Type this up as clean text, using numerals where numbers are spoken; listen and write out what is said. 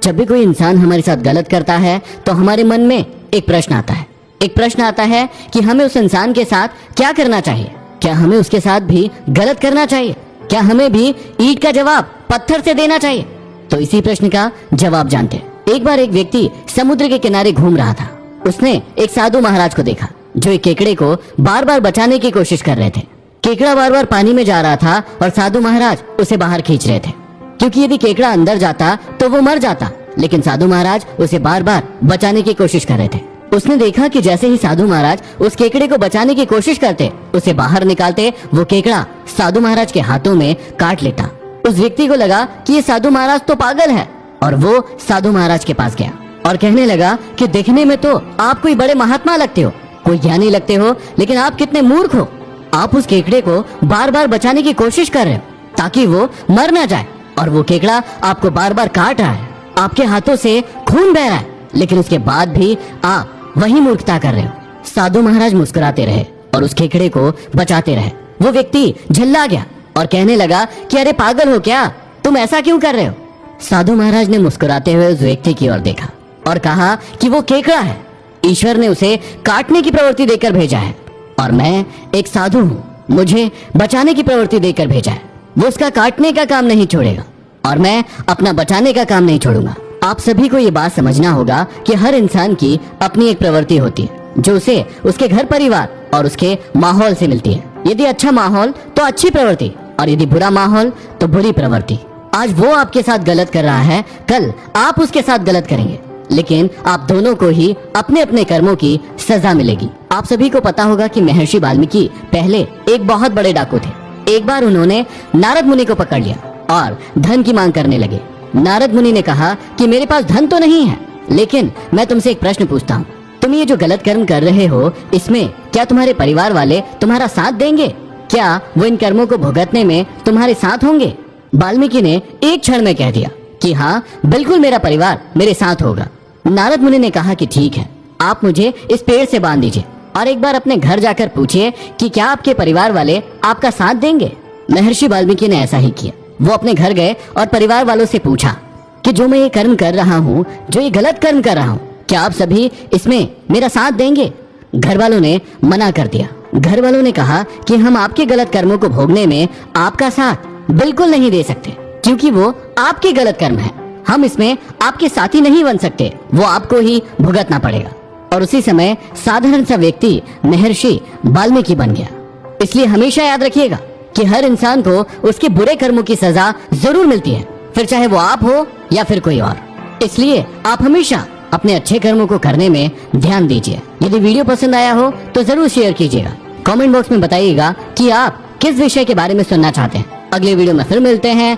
जब भी कोई इंसान हमारे साथ गलत करता है तो हमारे मन में एक प्रश्न आता है। एक प्रश्न आता है कि हमें उस इंसान के साथ क्या करना चाहिए। क्या हमें उसके साथ भी गलत करना चाहिए? क्या हमें भी ईंट का जवाब पत्थर से देना चाहिए? तो इसी प्रश्न का जवाब जानते हैं। एक बार एक व्यक्ति समुद्र के किनारे घूम रहा था। उसने एक साधु महाराज को देखा जो एक केकड़े को बार बार बचाने की कोशिश कर रहे थे। केकड़ा बार बार पानी में जा रहा था और साधु महाराज उसे बाहर खींच रहे थे, क्योंकि यदि केकड़ा अंदर जाता तो वो मर जाता। लेकिन साधु महाराज उसे बार बार बचाने की कोशिश कर रहे थे। उसने देखा कि जैसे ही साधु महाराज उस केकड़े को बचाने की कोशिश करते, उसे बाहर निकालते, वो केकड़ा साधु महाराज के हाथों में काट लेता। उस व्यक्ति को लगा कि ये साधु महाराज तो पागल है और वो साधु महाराज के पास गया और कहने लगा कि देखने में तो आप कोई बड़े महात्मा लगते हो, कोई ज्ञानी लगते हो, लेकिन आप कितने मूर्ख हो। आप उस केकड़े को बार बार बचाने की कोशिश कर रहे हो ताकि वो मर ना जाए, और वो केकड़ा आपको बार बार काट रहा है, आपके हाथों से खून बह रहा है, लेकिन उसके बाद भी आप वही मूर्खता कर रहे हो। साधु महाराज मुस्कुराते रहे और उस केकड़े को बचाते रहे। वो व्यक्ति झल्ला गया और कहने लगा कि अरे पागल हो क्या, तुम ऐसा क्यों कर रहे हो? साधु महाराज ने मुस्कुराते हुए उस व्यक्ति की ओर देखा और कहा कि वो केकड़ा है, ईश्वर ने उसे काटने की प्रवृत्ति देकर भेजा है और मैं एक साधु हूँ, मुझे बचाने की प्रवृत्ति देकर भेजा है। वो उसका काटने का काम नहीं छोड़ेगा और मैं अपना बचाने का काम नहीं छोड़ूंगा। आप सभी को ये बात समझना होगा कि हर इंसान की अपनी एक प्रवृत्ति होती है जो उसे उसके घर परिवार और उसके माहौल से मिलती है। यदि अच्छा माहौल तो अच्छी प्रवृत्ति, और यदि बुरा माहौल तो बुरी प्रवृत्ति। आज वो आपके साथ गलत कर रहा है, कल आप उसके साथ गलत करेंगे, लेकिन आप दोनों को ही अपने अपने कर्मों की सजा मिलेगी। आप सभी को पता होगा कि महर्षि वाल्मीकि पहले एक बहुत बड़े डाकू थे। एक बार उन्होंने नारद मुनि को पकड़ लिया और धन की मांग करने लगे। नारद मुनि ने कहा कि मेरे पास धन तो नहीं है, लेकिन मैं तुमसे एक प्रश्न पूछता हूँ, तुम ये जो गलत कर्म कर रहे हो, इसमें क्या तुम्हारे परिवार वाले तुम्हारा साथ देंगे? क्या वो इन कर्मों को भुगतने में तुम्हारे साथ होंगे? वाल्मीकि ने एक क्षण में कह दिया कि हाँ, बिल्कुल मेरा परिवार मेरे साथ होगा। नारद मुनि ने कहा कि ठीक है, आप मुझे इस पेड़ से बांध दीजिए और एक बार अपने घर जाकर पूछिए कि क्या आपके परिवार वाले आपका साथ देंगे। महर्षि वाल्मीकि ने ऐसा ही किया। वो अपने घर गए और परिवार वालों से पूछा कि जो मैं ये कर्म कर रहा हूँ, जो ये गलत कर्म कर रहा हूँ, क्या आप सभी इसमें मेरा साथ देंगे? घर वालों ने मना कर दिया। घर वालों ने कहा कि हम आपके गलत कर्मों को भोगने में आपका साथ बिल्कुल नहीं दे सकते, क्योंकि वो आपके गलत कर्म है। हम इसमें आपके साथी नहीं बन सकते, वो आपको ही भुगतना पड़ेगा। और उसी समय साधारण सा व्यक्ति महर्षि वाल्मीकि बन गया। इसलिए हमेशा याद रखिएगा कि हर इंसान को उसके बुरे कर्मों की सजा जरूर मिलती है, फिर चाहे वो आप हो या फिर कोई और। इसलिए आप हमेशा अपने अच्छे कर्मों को करने में ध्यान दीजिए। यदि वीडियो पसंद आया हो तो जरूर शेयर कीजिएगा। कमेंट बॉक्स में बताइएगा कि आप किस विषय के बारे में सुनना चाहते हैं। अगले वीडियो में फिर मिलते हैं।